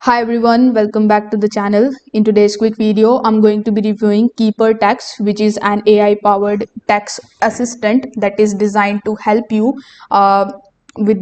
Hi everyone, welcome back to the channel. In today's quick video, I'm going to be reviewing Keeper Tax, which is an AI powered tax assistant that is designed to help you with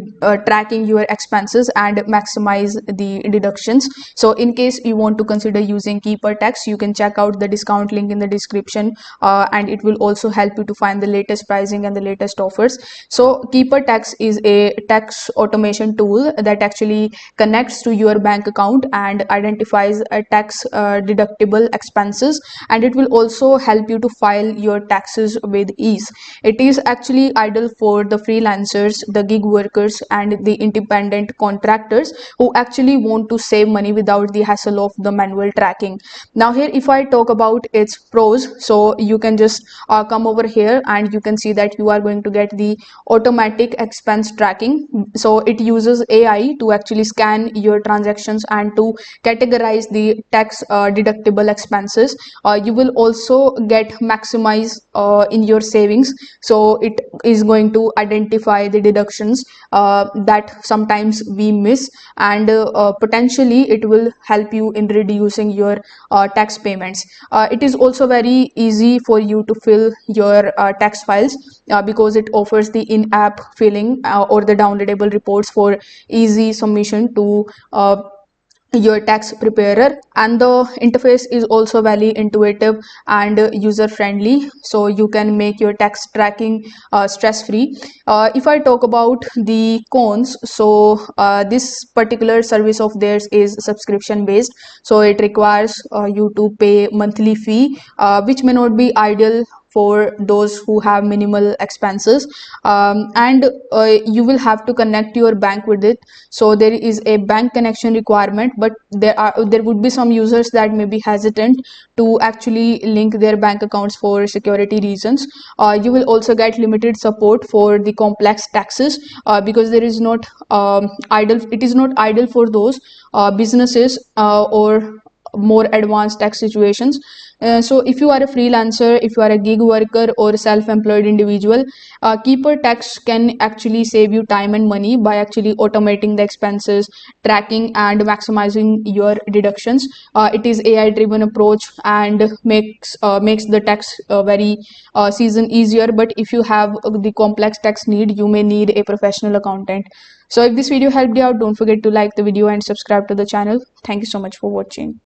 tracking your expenses and maximize the deductions. So in case you want to consider using Keeper Tax, you can check out the discount link in the description, and it will also help you to find the latest pricing and the latest offers. So Keeper Tax is a tax automation tool that actually connects to your bank account and identifies a tax deductible expenses, and it will also help you to file your taxes with ease. It is actually ideal for the freelancers, the gig workers, and the independent contractors who actually want to save money without the hassle of the manual tracking. Now here, if I talk about its pros, so you can just come over here and you can see that you are going to get the automatic expense tracking. So it uses AI to actually scan your transactions and to categorize the tax deductible expenses. You will also get maximize in your savings. So it is going to identify the deductions that sometimes we miss, and potentially it will help you in reducing your tax payments. It is also very easy for you to fill your tax files because it offers the in-app filling or the downloadable reports for easy submission to your tax preparer, and the interface is also very intuitive and user friendly, so you can make your tax tracking stress free. If I talk about the cons, so this particular service of theirs is subscription based, so it requires you to pay monthly fee, which may not be ideal for those who have minimal expenses, and you will have to connect your bank with it. So there is a bank connection requirement, but there would be some users that may be hesitant to actually link their bank accounts for security reasons. You will also get limited support for the complex taxes, because there is not idle it is not ideal for those businesses or more advanced tax situations. So if you are a freelancer, if you are a gig worker or self-employed individual, Keeper Tax can actually save you time and money by actually automating the expenses tracking and maximizing your deductions. It is AI driven approach and makes the tax very season easier, but if you have the complex tax need, you may need a professional accountant. So if this video helped you out, don't forget to like the video and subscribe to the channel. Thank you so much for watching.